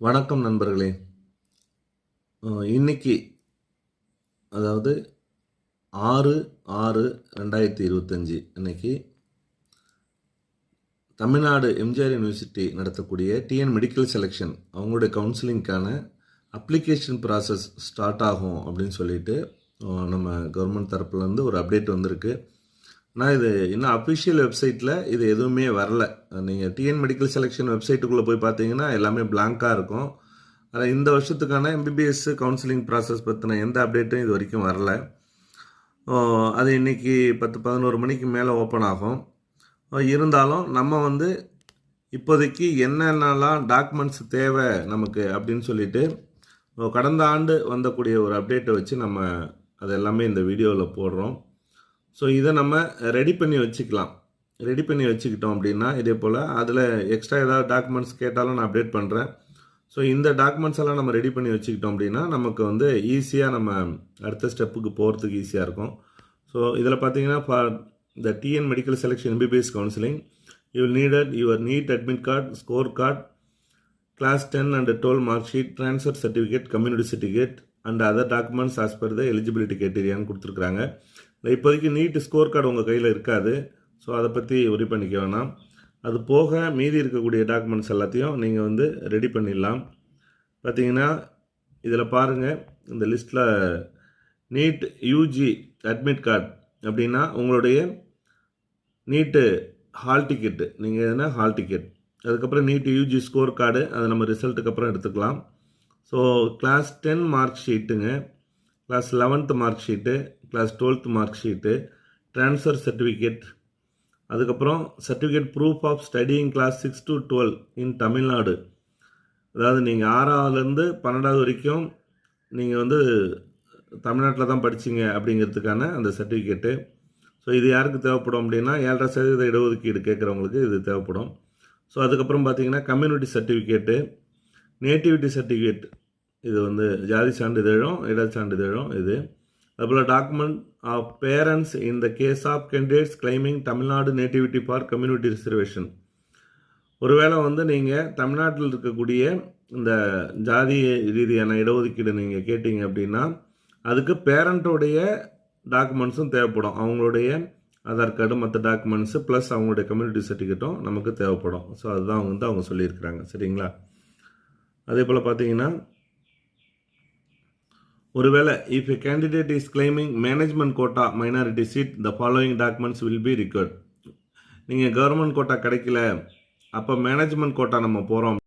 வணக்கம் நண்பர்களே. இன்னைக்கு அதாவது 6/6/2025 அன்னைக்கு தமிழ்நாடு எம்ஜிஆர் யூனிவர்சிட்டி நடத்தக்கூடிய டிஎன் மெடிக்கல் செலெக்ஷன் அவங்களுடைய கவுன்சிலிங்க்கான அப்ளிகேஷன் ப்ராசஸ் ஸ்டார்ட் ஆகும் அப்படின்னு சொல்லிட்டு நம்ம கவர்மெண்ட் தரப்புலேருந்து ஒரு அப்டேட் வந்திருக்கு. ஆனால் இது இன்னும் அஃபிஷியல் வெப்சைட்டில் இது எதுவுமே வரல. நீங்கள் டிஎன் மெடிக்கல் செலெக்ஷன் வெப்சைட்டுக்குள்ளே போய் பார்த்தீங்கன்னா எல்லாமே பிளாங்காக இருக்கும். அதில் இந்த வருஷத்துக்கான எம்பிபிஎஸ் கவுன்சிலிங் ப்ராசஸ் பற்றின எந்த அப்டேட்டும் இது வரைக்கும் வரல. அது இன்றைக்கி 10-11 மணிக்கு மேலே ஓப்பன் ஆகும். இருந்தாலும் நம்ம இப்போதைக்கு என்னென்னலாம் டாக்குமெண்ட்ஸ் தேவை நமக்கு அப்படின்னு சொல்லிட்டு கடந்த ஆண்டு வந்தக்கூடிய ஒரு அப்டேட்டை வச்சு நம்ம அது எல்லாமே இந்த வீடியோவில் போடுறோம். ஸோ இதை நம்ம ரெடி பண்ணி வச்சுக்கிட்டோம் அப்படின்னா இதே போல் அதில் எக்ஸ்ட்ரா ஏதாவது டாக்குமெண்ட்ஸ் கேட்டாலும் நான் அப்டேட் பண்ணுறேன். ஸோ இந்த டாக்குமெண்ட்ஸ் எல்லாம் நம்ம ரெடி பண்ணி வச்சுக்கிட்டோம் அப்படின்னா நமக்கு ஈஸியாக நம்ம அடுத்த ஸ்டெப்புக்கு போகிறதுக்கு ஈஸியாக இருக்கும். ஸோ இதில் பார்த்தீங்கன்னா for the TN medical selection MBBS counselling you will needed your NEET admit card, score card, class 10 and 12 mark sheet, transfer certificate, community certificate and other documents as per the eligibility கிரைட்டீரியான்னு கொடுத்துருக்குறாங்க. இப்போதைக்கு NEET score card உங்கள் கையில் இருக்காது. So அதை பற்றி worry பண்ணிக்க வேணாம். அது போக மீதி இருக்கக்கூடிய டாக்குமெண்ட்ஸ் எல்லாத்தையும் நீங்கள் ரெடி பண்ணிடலாம். பார்த்தீங்கன்னா இதில் பாருங்கள், இந்த லிஸ்ட்டில் நீட் யூஜி அட்மிட் கார்டு அப்படின்னா உங்களுடைய நீட்டு ஹால் டிக்கெட்டு, நீங்கள் எதுனா ஹால் டிக்கெட், அதுக்கப்புறம் நீட் யூஜி ஸ்கோர் கார்டு, அதை நம்ம ரிசல்ட்டுக்கு அப்புறம் எடுத்துக்கலாம். ஸோ கிளாஸ் 10 மார்க் ஷீட்டுங்க, class 11th mark sheet, class 12th mark sheet, transfer certificate, அதுக்கப்புறம் certificate proof of studying class 6 to 12 in Tamil Nadu. அதாவது நீங்கள் 6ஆவதுலேருந்து 12வது வரைக்கும் நீங்கள் தமிழ்நாட்டில் தான் படிச்சிங்க அப்படிங்கிறதுக்கான அந்த சர்டிஃபிகேட்டு. ஸோ இது யாருக்கு தேவைப்படும் அப்படின்னா 7.5% இடஒதுக்கீடு கேட்குறவங்களுக்கு இது தேவைப்படும். ஸோ அதுக்கப்புறம் பார்த்தீங்கன்னா கம்யூனிட்டி சர்டிஃபிகேட்டு, நேட்டிவிட்டி சர்டிஃபிகேட், இது ஜாதி சான்றிதழும் இட சான்றிதழும் இது. அதுபோல் document of parents in the case of candidates claiming Tamil Nadu nativity for community reservation. ஒருவேளை நீங்கள் தமிழ்நாட்டில் இருக்கக்கூடிய இந்த ஜாதி ரீதியான இடஒதுக்கீடு நீங்கள் கேட்டீங்க அப்படின்னா அதுக்கு பேரண்ட்டோடைய டாக்குமெண்ட்ஸும் தேவைப்படும். அவங்களுடைய ஆதார் கார்டு, மற்ற டாக்குமெண்ட்ஸு ப்ளஸ் அவங்களுடைய கம்யூனிட்டி சர்டிஃபிகேட்டும் நமக்கு தேவைப்படும். ஸோ அதுதான் அவங்க சொல்லியிருக்கிறாங்க. சரிங்களா? அதே போல் பார்த்தீங்கன்னா ஒருவேளை if a candidate is claiming management quota minority seat, the following documents will be required. நீங்கள் கவர்மெண்ட் கோட்டா கிடைக்கல, அப்போ மேனேஜ்மெண்ட் கோட்டா நம்ம போகிறோம்